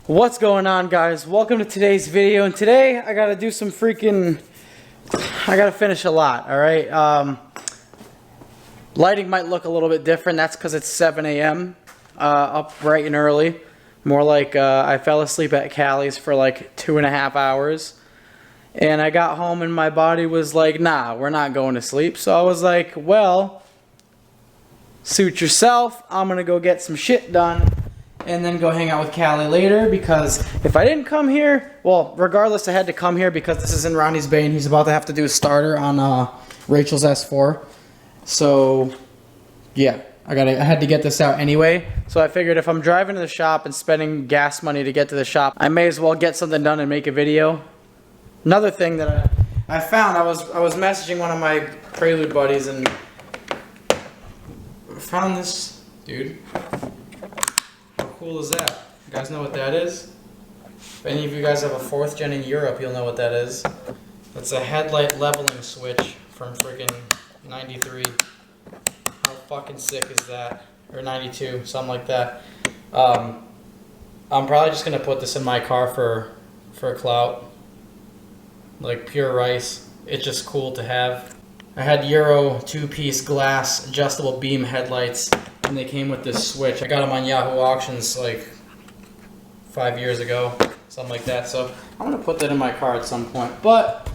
What's going on, guys? Welcome to today's video, and today I gotta do some I gotta finish a lot, alright? Lighting might look a little bit different. That's because it's 7 a.m. Up bright and early. More like I fell asleep at Callie's for like 2.5 hours. And I got home and my body was like, nah, we're not going to sleep. So I was like, well, suit yourself. I'm gonna go get some shit done and then go hang out with Callie later, because if I didn't come here, well, regardless, I had to come here because this is in Ronnie's Bay and he's about to have to do a starter on Rachel's S4. So yeah, I had to get this out anyway. So I figured if I'm driving to the shop and spending gas money to get to the shop, I may as well get something done and make a video. Another thing that I found, I was messaging one of my Prelude buddies and I found this, dude. How cool is that? You guys know what that is? If any of you guys have a 4th gen in Europe, you'll know what that is. It's a headlight leveling switch from freaking 93. How fucking sick is that? Or 92, something like that. I'm probably just gonna put this in my car for clout. Like pure rice. It's just cool to have. I had Euro 2-piece glass adjustable beam headlights, and they came with this switch. I got them on Yahoo Auctions like 5 years ago, something like that. So I'm gonna put that in my car at some point. But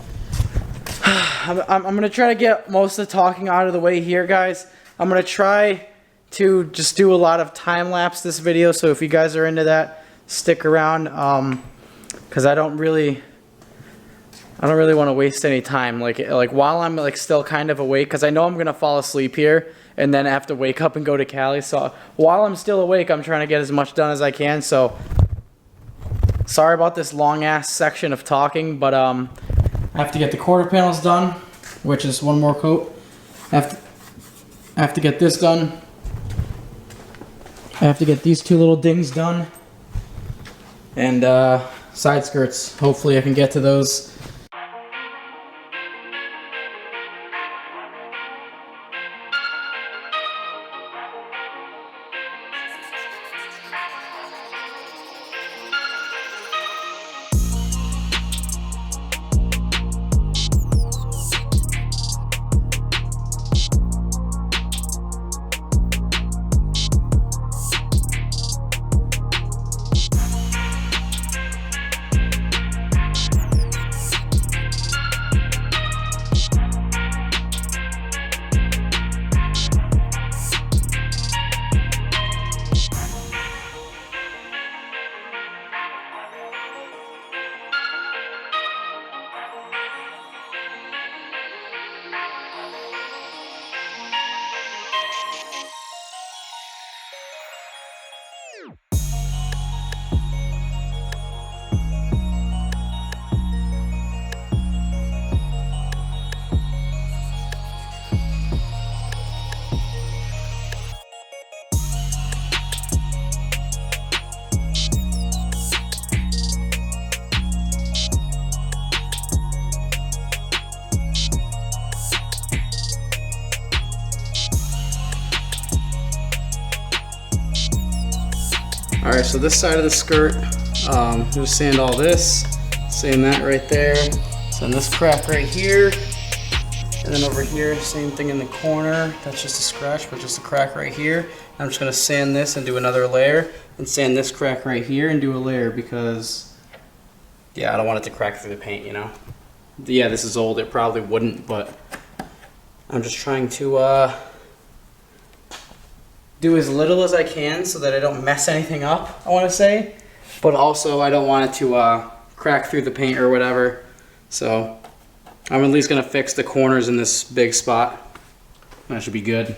I'm gonna try to get most of the talking out of the way here, guys. I'm gonna try to just do a lot of time lapse this video. So if you guys are into that, stick around. Because I don't really want to waste any time. Like while I'm like still kind of awake, because I know I'm gonna fall asleep here and then have to wake up and go to Cali. So while I'm still awake, I'm trying to get as much done as I can. So sorry about this long ass section of talking, but I have to get the quarter panels done, which is one more coat. I have to get this done. I have to get these 2 little dings done, and side skirts. Hopefully I can get to those. Alright, so this side of the skirt, just sand all this, sand that right there, sand this crack right here, and then over here, same thing in the corner. That's just a scratch, but just a crack right here. I'm just going to sand this and do another layer, and sand this crack right here and do a layer because, yeah, I don't want it to crack through the paint, you know? Yeah, this is old, it probably wouldn't, but I'm just trying to do as little as I can so that I don't mess anything up, I want to say. But also I don't want it to crack through the paint or whatever. So I'm at least going to fix the corners in this big spot. That should be good.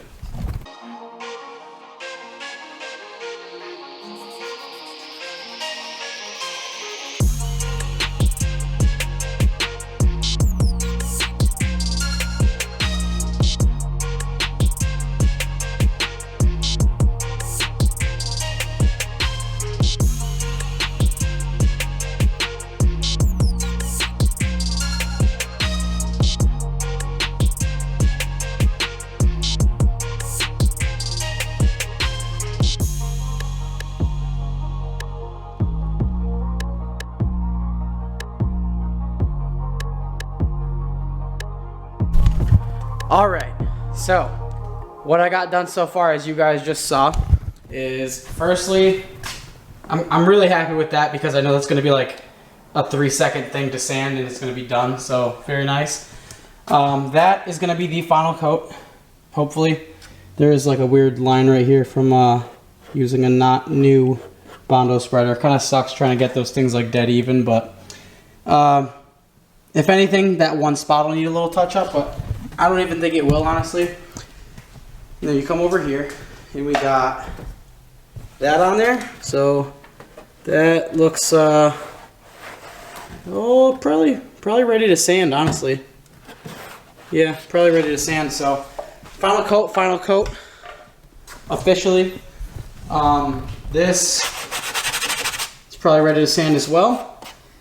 All right, so what I got done so far, as you guys just saw, is firstly, I'm really happy with that because I know that's gonna be like a 3-second thing to sand and it's gonna be done, so very nice. That is gonna be the final coat, hopefully. There is like a weird line right here from using a not new Bondo spreader. Kind of sucks trying to get those things like dead even, but if anything, that one spot will need a little touch up, but I don't even think it will, honestly. And then you come over here and we got that on there. So that looks probably ready to sand, honestly. Yeah, probably ready to sand. So final coat officially. This is probably ready to sand as well.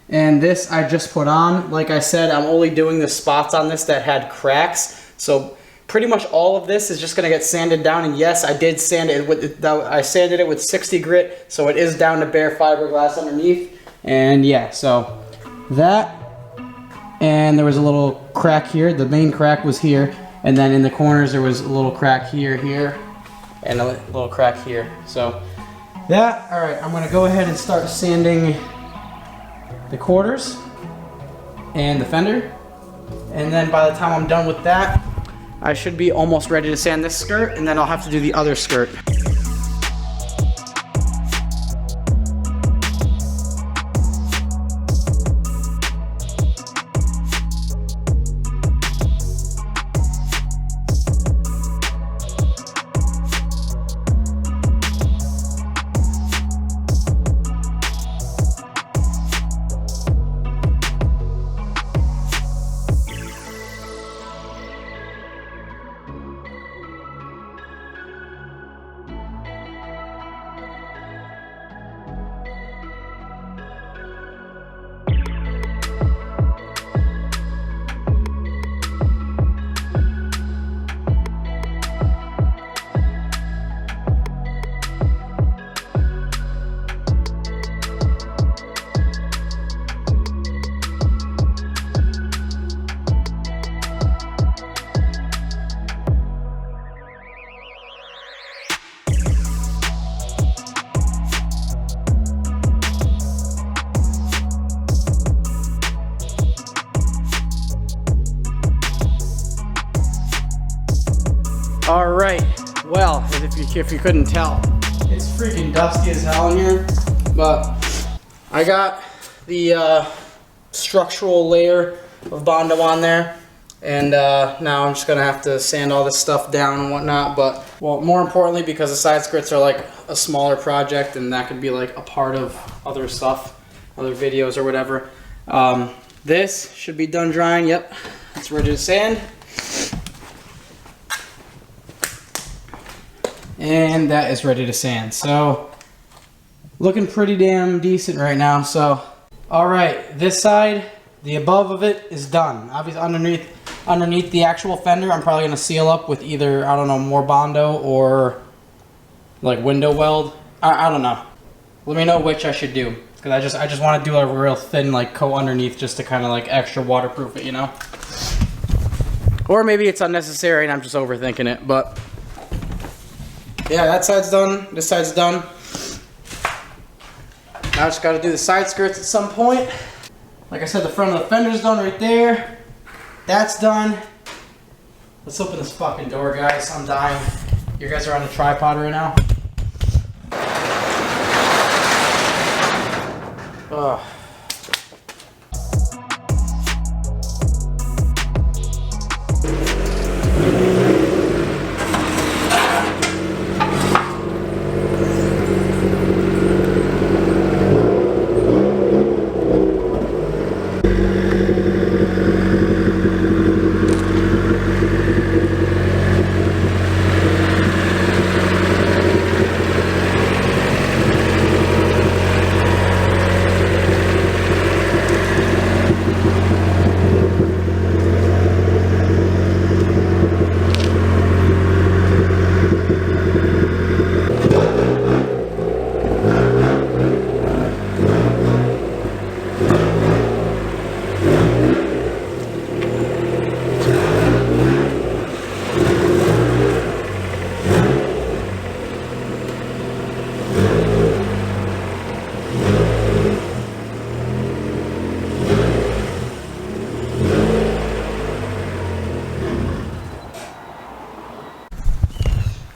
And this I just put on. Like I said, I'm only doing the spots on this that had cracks. So pretty much all of this is just gonna get sanded down. And yes, I did sand it with, I sanded it with 60 grit, so it is down to bare fiberglass underneath. And yeah, so that, and there was a little crack here. The main crack was here, and then in the corners there was a little crack here, and a little crack here. So that, all right, I'm gonna go ahead and start sanding the quarters and the fender, and then by the time I'm done with that, I should be almost ready to sand this skirt, and then I'll have to do the other skirt. All right, well, if you couldn't tell, it's freaking dusty as hell in here, but I got the structural layer of Bondo on there, and now I'm just gonna have to sand all this stuff down and whatnot. But, well, more importantly, because the side skirts are like a smaller project and that could be like a part of other stuff, other videos or whatever. This should be done drying. Yep, it's ready to sand. And that is ready to sand. So looking pretty damn decent right now. So all right, this side, the above of it is done. Obviously underneath the actual fender, I'm probably gonna seal up with either, I don't know, more Bondo or like window weld. I don't know. Let me know which I should do, because I just want to do a real thin like coat underneath just to kind of like extra waterproof it, you know. Or maybe it's unnecessary and I'm just overthinking it, but yeah, that side's done. This side's done. Now I just got to do the side skirts at some point. Like I said, the front of the fender's done right there. That's done. Let's open this fucking door, guys. I'm dying. You guys are on the tripod right now. Ugh.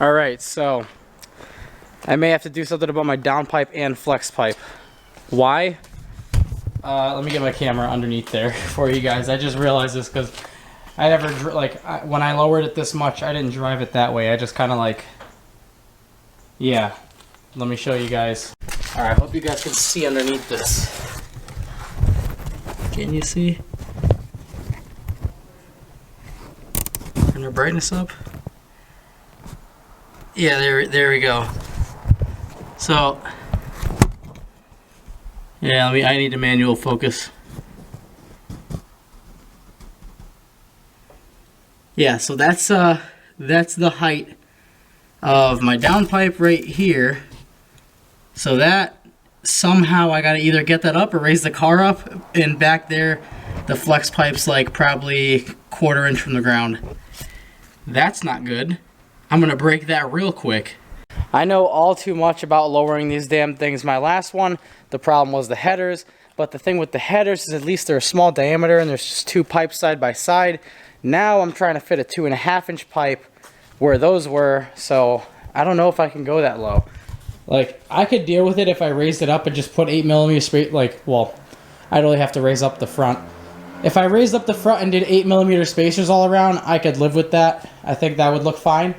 Alright, so I may have to do something about my downpipe and flex pipe. Why? Let me get my camera underneath there for you guys. I just realized this because I never, when I lowered it this much, I didn't drive it that way. I just kind of like, yeah. Let me show you guys. Alright, I hope you guys can see underneath this. Can you see? Turn the brightness up. Yeah, there we go. So, yeah, I need a manual focus. Yeah, so that's the height of my downpipe right here. So that somehow I gotta either get that up or raise the car up, and back there the flex pipe's like probably 1/4 inch from the ground. That's not good. I'm gonna break that real quick. I know all too much about lowering these damn things. My last one, the problem was the headers, but the thing with the headers is at least they're a small diameter and there's just 2 pipes side by side. Now I'm trying to fit a 2.5 inch pipe where those were, so I don't know if I can go that low. Like, I could deal with it if I raised it up and just put 8mm space, like, well, I'd only have to raise up the front. If I raised up the front and did 8mm spacers all around, I could live with that. I think that would look fine.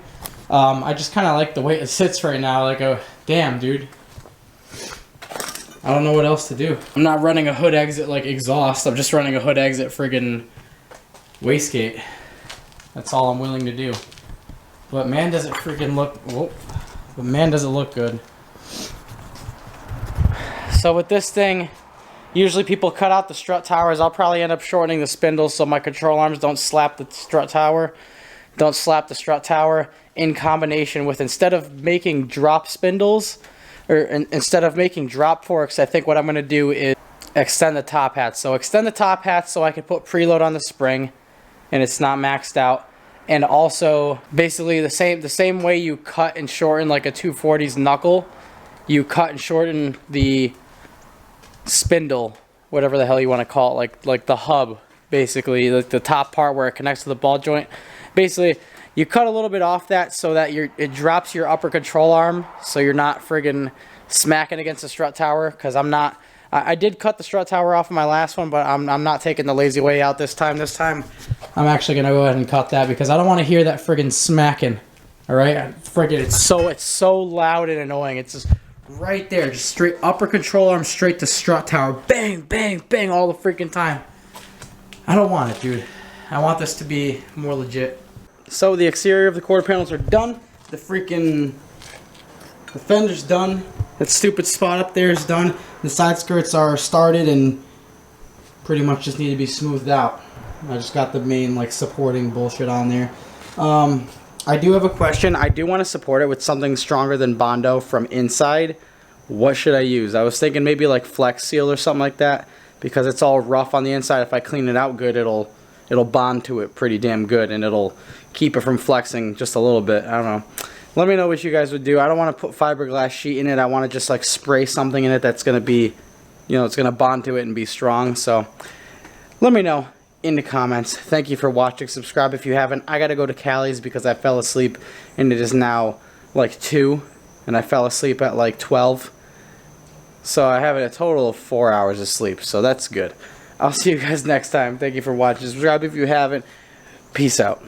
I just kind of like the way it sits right now. Like, oh, damn, dude. I don't know what else to do. I'm not running a hood exit like exhaust. I'm just running a hood exit friggin' wastegate. That's all I'm willing to do. But man, does it freaking look... Whoa. But man, does it look good. So with this thing, usually people cut out the strut towers. I'll probably end up shortening the spindles so my control arms don't slap the strut tower. Don't slap the strut tower in combination with, instead of making drop spindles, or instead of making drop forks, I think what I'm going to do is extend the top hats. So extend the top hats so I can put preload on the spring and it's not maxed out. And also basically the same way you cut and shorten like a 240's knuckle, you cut and shorten the spindle, whatever the hell you want to call it, like the hub, basically, like the top part where it connects to the ball joint. Basically, you cut a little bit off that so that it drops your upper control arm, so you're not friggin' smacking against the strut tower. Because I did cut the strut tower off of my last one, but I'm not taking the lazy way out this time. This time, I'm actually gonna go ahead and cut that because I don't want to hear that friggin' smacking. All right, friggin' it's so loud and annoying. It's just right there, just straight upper control arm, straight to strut tower, bang, bang, bang, all the freaking time. I don't want it, dude. I want this to be more legit. So the exterior of the quarter panels are done. The fender's done. That stupid spot up there is done. The side skirts are started and pretty much just need to be smoothed out. I just got the main like supporting bullshit on there. I do have a question. I do want to support it with something stronger than Bondo from inside. What should I use? I was thinking maybe like Flex Seal or something like that, because it's all rough on the inside. If I clean it out good, it'll bond to it pretty damn good, and it'll keep it from flexing just a little bit. I don't know. Let me know what you guys would do. I don't want to put fiberglass sheet in it. I want to just like spray something in it that's going to be, you know, it's going to bond to it and be strong. So let me know in the comments. Thank you for watching. Subscribe if you haven't. I got to go to Callie's because I fell asleep, and it is now like 2, and I fell asleep at like 12. So I have a total of 4 hours of sleep, so that's good. I'll see you guys next time. Thank you for watching. Subscribe if you haven't. Peace out.